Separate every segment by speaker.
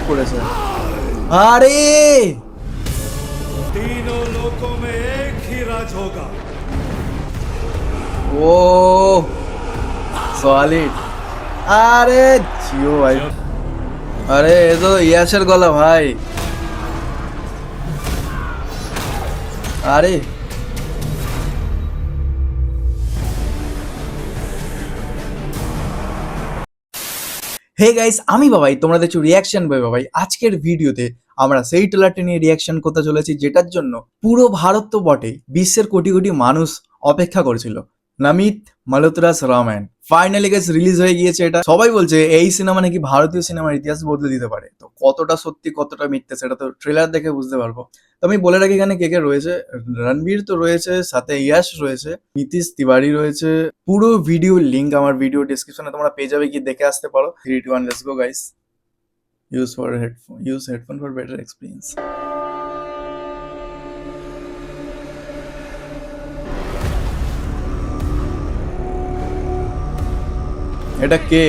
Speaker 1: করেছে। আরে
Speaker 2: तीनों लोकों में एक ही राज होगा।
Speaker 1: ও সলিড। আরে জিও ভাই, আরে এ তো ইয়াসের গলা ভাই। আরে হে গাইস, আমি বাবাই, তোমরা দেখছো রিয়াকশন বাই বাবাই। আজকের ভিডিওতে আমরা সেই ট্রেলারটি নিয়ে রিয়াকশন করতে চলেছি, যেটার জন্য পুরো ভারত তো বটে, বিশ্বের কোটি কোটি মানুষ অপেক্ষা করছিল। নামিত মালহোত্রাস রামায়ণ ফাইনালি গাইস রিলিজ হয়ে গিয়েছে। এটা সবাই বলছে এই সিনেমা নাকি ভারতীয় সিনেমার ইতিহাস বদলে দিতে পারে। তো কতটা সত্যি কতটা মিথ্যে সেটা তো ট্রেলার দেখে বুঝতে পারবো। তো আমি বলে রাখি এখানে কে কে রয়েছে। রণবীর তো রয়েছে, সাথে ইয়াশ রয়েছে, নীতিশ তিওয়ারি রয়েছে। পুরো ভিডিও লিংক আমার ভিডিও ডেসক্রিপশনে তোমরা পেয়ে যাবে, কি দেখে আসতে পারো। 3 2 1 let's go guys. use headphone for better experience. এটা কে?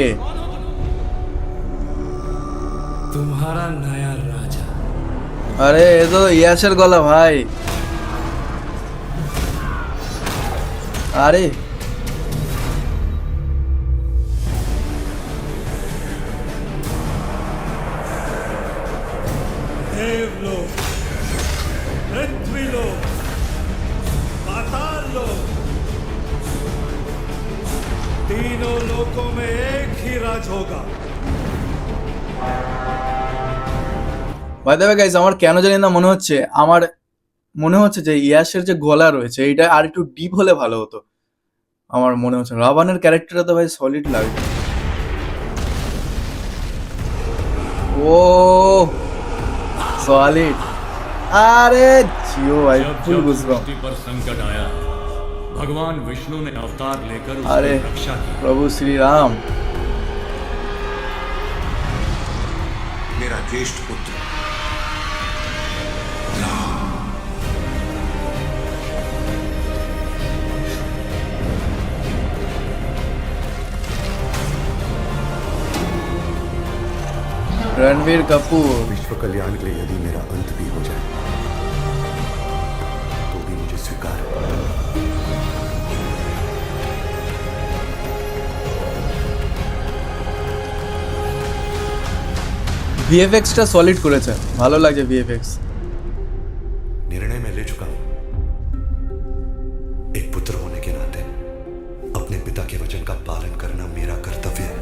Speaker 2: तुम्हारा नया राजा।
Speaker 1: আরে এ তো ইয়াসের গলা ভাই। আরে
Speaker 2: देवलोक, पृथ्वीलोक, पाताल लोक, तीनों लोकों में एक ही राज होगा।
Speaker 1: বাই দ্য ওয়ে গাইস, আমার কেন জানি না মনে হচ্ছে যে ইয়াসের যে গলা রয়েছে এটা আর একটু ডিপ হলে ভালো হতো। আমার মনে হচ্ছে রাভানের ক্যারেক্টারটা তো ভাই সলিড লাগবে। ও सॉलिड। अरे जियो भाई, फुल गुस्सा।
Speaker 3: सृष्टि पर संकट आया, भगवान विष्णु ने अवतार लेकर
Speaker 1: अरे
Speaker 3: उसकी रक्षा की।
Speaker 1: प्रभु श्री राम।
Speaker 4: मेरा ज्येष्ठ पुत्र
Speaker 1: रणबीर कपूर।
Speaker 4: विश्व कल्याण के लिए यदि मेरा अंत भी हो जाए तो भी मुझे स्वीकार है।
Speaker 1: ভিএফএক্সটা সলিড করেছে, ভালো লাগে ভিএফএক্স।
Speaker 4: निर्णय मैं ले चुका हूं। एक पुत्र होने के नाते अपने पिता के वचन का पालन करना मेरा कर्तव्य है।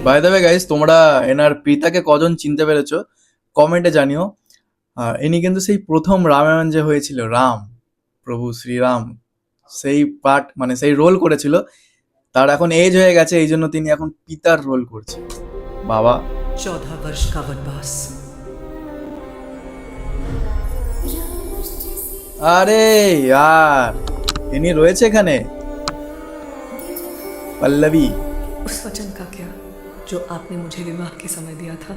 Speaker 1: বাই দ্য ওয়ে গাইস, তোমরা এনার পিতাকে কজন চিনতে পেরেছো কমেন্টে জানিও। ইনি কিন্তু সেই প্রথম রামায়ণ যে হয়েছিল, রাম প্রভু শ্রীরাম, সেই পার্ট মানে সেই রোল করেছিল। তার এখন এজ হয়ে গেছে, এই জন্য তিনি এখন পিতার রোল করছে। বাবা
Speaker 5: 14 वर्ष का वनवास।
Speaker 1: আরে यार, ইনি রয়েছে এখানে। পল্লবী।
Speaker 5: उस वचन का क्या जो आपने मुझे विवाह के समय दिया था?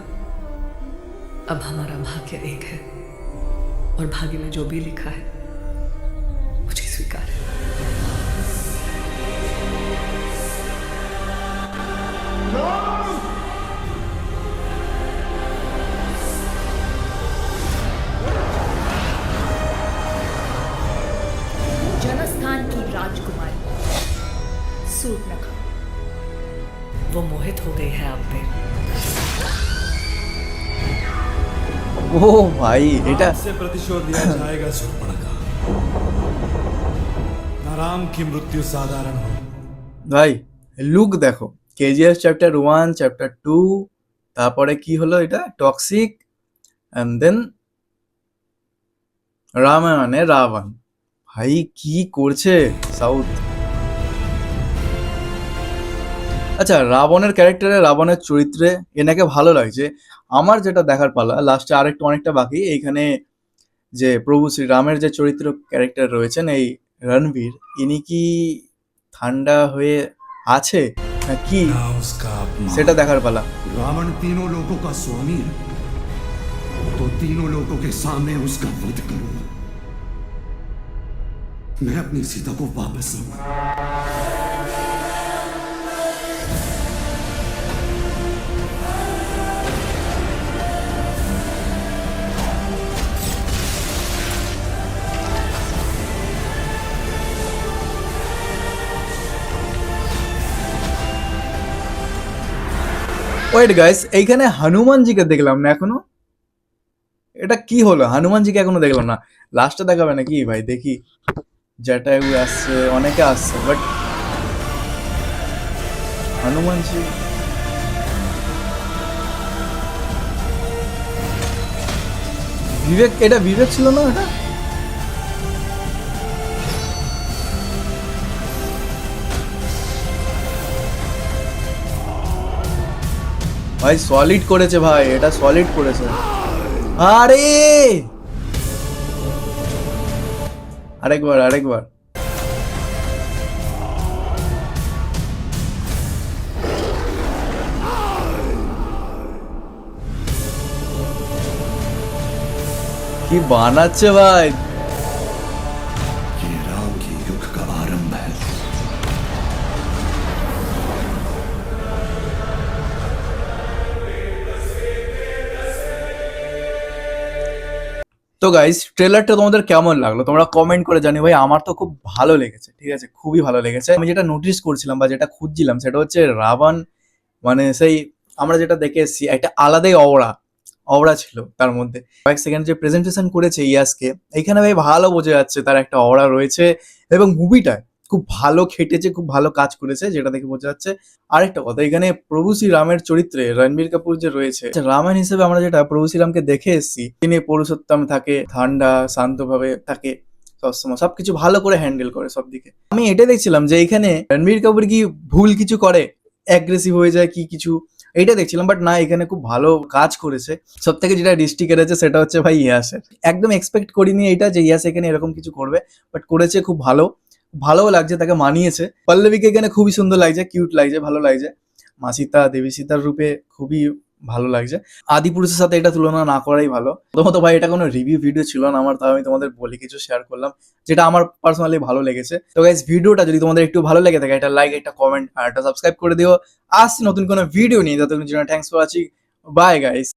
Speaker 5: अब हमारा भाग्य एक है और भाग्य में जो भी लिखा है मुझे स्वीकार है।
Speaker 6: जनस्थान की राजकुमारी सूर्पनखा
Speaker 5: वो मोहित हो गई है आप पे।
Speaker 1: ও ভাই, এটা
Speaker 2: से प्रतिशोध लिया जाएगा शूर्पणखा। न राम की मृत्यु साधारण हो।
Speaker 1: ভাই লুক দেখো, কেজিএফ চ্যাপ্টার 1 চ্যাপ্টার 2, তারপরে কি হলো এটা টক্সিক, এন্ড দেন রামায়ণে রাবণ। ভাই কি করছে সাউথ। আচ্ছা, রাবণের ক্যারেক্টারে, রাবণের চরিত্রে এনাকে ভালো লাগছে। আমার যেটা দেখার পালা, লাস্টে আরেকটু অনেকটা বাকি। এইখানে যে প্রভু শ্রীরামের যে চরিত্র ক্যারেক্টার রয়েছেন এই রণবীর, ইনি কি ঠান্ডা হয়ে আছে না কি,
Speaker 2: ना उसका अपमान।
Speaker 1: সেটা দেখার পালা।
Speaker 4: रावण तीनों लोगों का स्वामी है, तो तीनों लोगों के सामने उसका वध करूंगा। मैं अपनी सीता को वापस लाऊंगा।
Speaker 1: ওয়েট গাইস, এইখানে হনুমানজিকে দেখলাম না এখনো। এটা কি হলো? হনুমানজিকে এখনো দেখলাম না। লাস্টে দেখাবে নাকি ভাই? দেখি। জটায়ু আসছে, অনেকে আসছে, বাট হনুমানজি বিবেক, এটা বিবেক ছিল না এটা? ভাই সলিড করেছে ভাই, এটা সলিড করেছে। আরে আরেকবার আরেকবার। কি বানাচ্ছে ভাই।
Speaker 4: ये राम के युग का आरंभ है।
Speaker 1: তো গাইস, ট্রেলারটা তোমাদের কেমন লাগলো তোমরা কমেন্ট করে জানিও ভাই। আমার তো খুব ভালো লেগেছে, ঠিক আছে, খুবই ভালো লেগেছে। আমি যেটা নোটিস করছিলাম বা যেটা খুঁজছিলাম সেটা হচ্ছে রাবণ, মানে সেই আমরা যেটা দেখে এসেছি একটা আলাদাই অওরা ছিল তার মধ্যে। কয়েক সেকেন্ড যে প্রেজেন্টেশন করেছে ইয়াসকে, এইখানে ভাই ভালো বোঝা যাচ্ছে তার একটা অওরা রয়েছে এবং মুভিটা খুব ভালো খেটেছে, খুব ভালো কাজ করেছে, যেটা দেখে বোঝা যাচ্ছে। আরেকটা কথা, এখানে প্রভু শ্রীরামের চরিত্রে রণবীর কাপুর যে রয়েছে, রামায়ণ হিসেবে আমরা যেটা প্রভু শ্রীরামকে দেখে এসেছি, তিনি পুরুষোত্তম থাকে, ঠান্ডা শান্তভাবে থাকে, সবসময় সবকিছু ভালো করে হ্যান্ডেল করে সব দিকে। আমি এটা দেখছিলাম যে এখানে রণবীর কাপুর কি ভুল কিছু করে, অ্যাগ্রেসিভ হয়ে যায় কি কিছু, এইটা দেখছিলাম, বাট না, এখানে খুব ভালো কাজ করেছে। সব থেকে যেটা দৃষ্টি কেড়েছে সেটা হচ্ছে ভাই ইয়াসের। একদম এক্সপেক্ট করিনি এটা যে ইয়াস এখানে এরকম কিছু করবে, বাট করেছে খুব ভালো, ভালো লাগছে, তাকে মানিয়েছে। পল্লবীকে এখানে খুবই সুন্দর লাগছে, কিউট লাগছে, ভালো লাগছে। মা সীতা, দেবী সীতার রূপে খুবই ভালো লাগছে। আদিপুরুষের সাথে এটা তুলনা না করাই ভালো। প্রথমত ভাই এটা কোনো রিভিউ ভিডিও ছিল না আমার, তাও আমি তোমাদের বলি কিছু শেয়ার করলাম যেটা আমার পার্সোনালি ভালো লেগেছে। তো গাইস, ভিডিওটা যদি তোমাদের একটু ভালো লেগে থাকে, একটা লাইক, একটা কমেন্ট আর একটা সাবস্ক্রাইব করে দিও। আসছি নতুন কোনো ভিডিও নিয়ে, ততক্ষণ জন্য thanks for watching, bye guys.